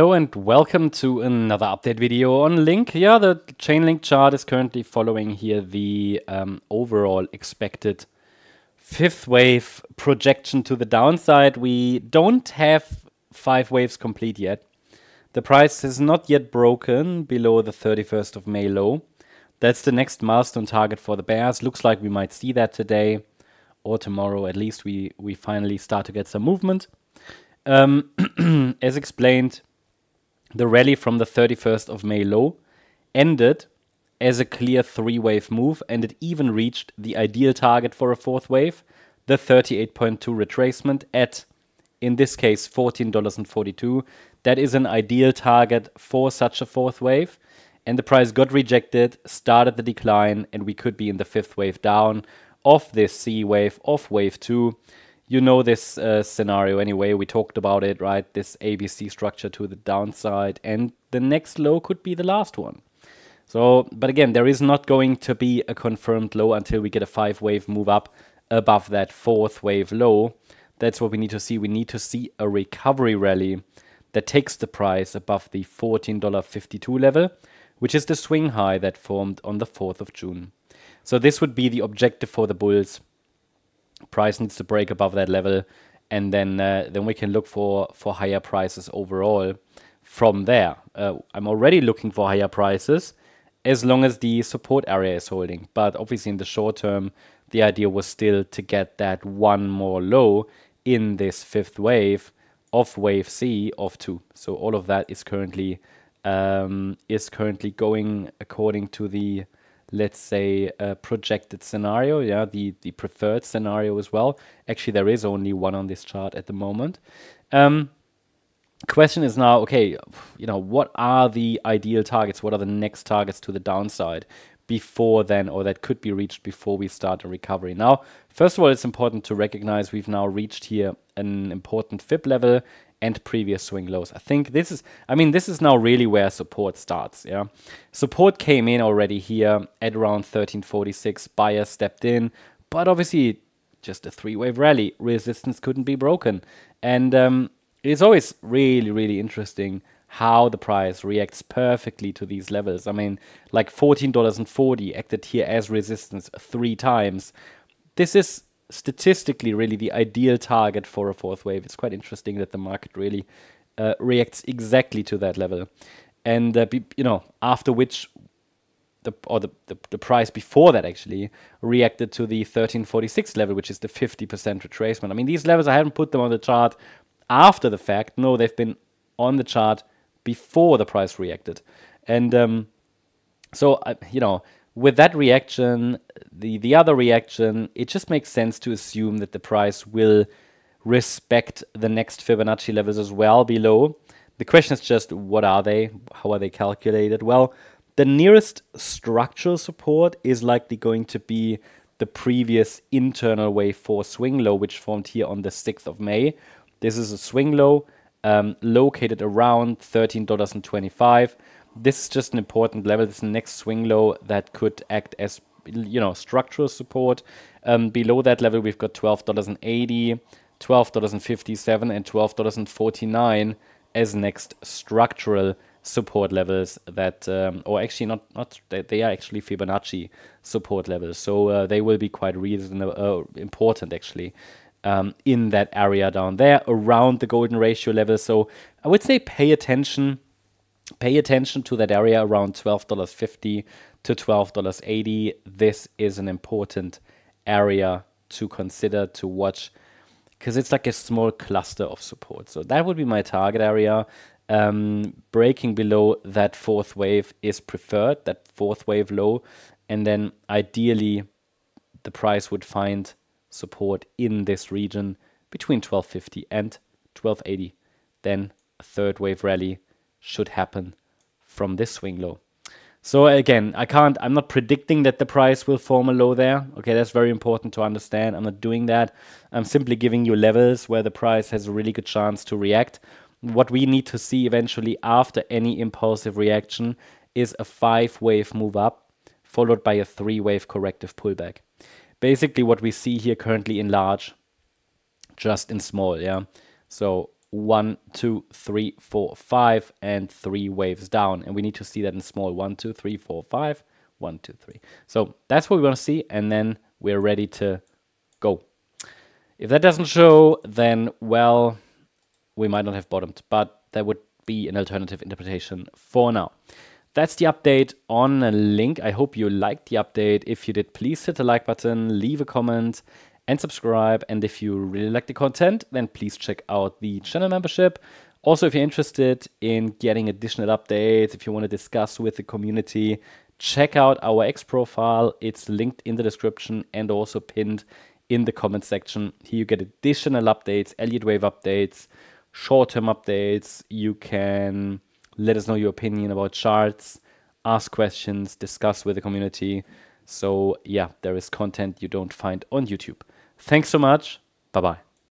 Hello and welcome to another update video on Link. Yeah, the Chainlink chart is currently following here the overall expected fifth wave projection to the downside. We don't have 5 waves complete yet. The price has not yet broken below the 31st of May low. That's the next milestone target for the bears. Looks like we might see that today or tomorrow. At least we finally start to get some movement. As explained, the rally from the 31st of May low ended as a clear 3-wave move, and it even reached the ideal target for a 4th wave, the 38.2 retracement at, in this case, $14.42. That is an ideal target for such a 4th wave, and the price got rejected, started the decline, and we could be in the 5th wave down of this C wave, of wave 2. You know this scenario anyway, we talked about it, right? This ABC structure to the downside, and the next low could be the last one. So, but again, there is not going to be a confirmed low until we get a 5-wave move up above that 4th wave low. That's what we need to see. We need to see a recovery rally that takes the price above the $14.52 level, which is the swing high that formed on the 4th of June. So this would be the objective for the bulls. Price needs to break above that level, and then we can look for higher prices overall from there. I'm already looking for higher prices as long as the support area is holding. But obviously in the short term, the idea was still to get that one more low in this 5th wave of wave C of 2. So all of that is currently going according to the, let's say, projected scenario, yeah, the preferred scenario as well. Actually, there is only one on this chart at the moment. Question is now, okay, you know, what are the ideal targets? What are the next targets to the downside before then, or that could be reached before we start a recovery? Now, first of all, it's important to recognize we've now reached here an important fib level and previous swing lows. I think this is now really where support starts, yeah. Support came in already here at around 1346, buyer stepped in, but obviously just a 3-wave rally, resistance couldn't be broken. And it's always really, really interesting how the price reacts perfectly to these levels. I mean, like $14.40 acted here as resistance 3 times. This is statistically really the ideal target for a 4th wave. It's quite interesting that the market really reacts exactly to that level. And, you know, after which the price before that actually reacted to the 1346 level, which is the 50% retracement. I mean, these levels, I haven't put them on the chart after the fact. No, they've been on the chart before the price reacted. And so, you know, with that reaction, the other reaction, it just makes sense to assume that the price will respect the next Fibonacci levels as well below. The question is just, what are they? How are they calculated? Well, the nearest structural support is likely going to be the previous internal wave 4 swing low, which formed here on the 6th of May. This is a swing low located around $13.25. This is just an important level. This is the next swing low that could act as, you know, structural support. Below that level, we've got $12.80, $12.57, and $12.49 as next structural support levels that, or actually not they are actually Fibonacci support levels. So they will be quite reasonable, important actually, in that area down there around the golden ratio level. So I would say pay attention to that area around $12.50 to $12.80. This is an important area to consider, to watch, because it's like a small cluster of support. So that would be my target area. Breaking below that 4th wave is preferred, that 4th wave low, and then ideally the price would find support in this region between 1250 and 1280. Then a 3rd wave rally should happen from this swing low. So again, I'm not predicting that the price will form a low there. Okay, that's very important to understand. I'm not doing that. I'm simply giving you levels where the price has a really good chance to react. What we need to see eventually after any impulsive reaction is a 5-wave move up, followed by a 3-wave corrective pullback. Basically what we see here currently in large, just in small, yeah. So 1, 2, 3, 4, 5, and 3 waves down. And we need to see that in small 1, 2, 3, 4, 5, 1, 2, 3. So that's what we want to see, and then we're ready to go. If that doesn't show, then, well, we might not have bottomed, but that would be an alternative interpretation for now. That's the update on Link. I hope you liked the update. If you did, please hit the like button, leave a comment, and subscribe. And if you really like the content, then please check out the channel membership. Also, if you're interested in getting additional updates, if you want to discuss with the community, check out our X profile. It's linked in the description and also pinned in the comment section. Here you get additional updates, Elliott wave updates, short-term updates. You can let us know your opinion about charts, ask questions, discuss with the community. So yeah, there is content you don't find on YouTube. Thanks so much. Bye-bye.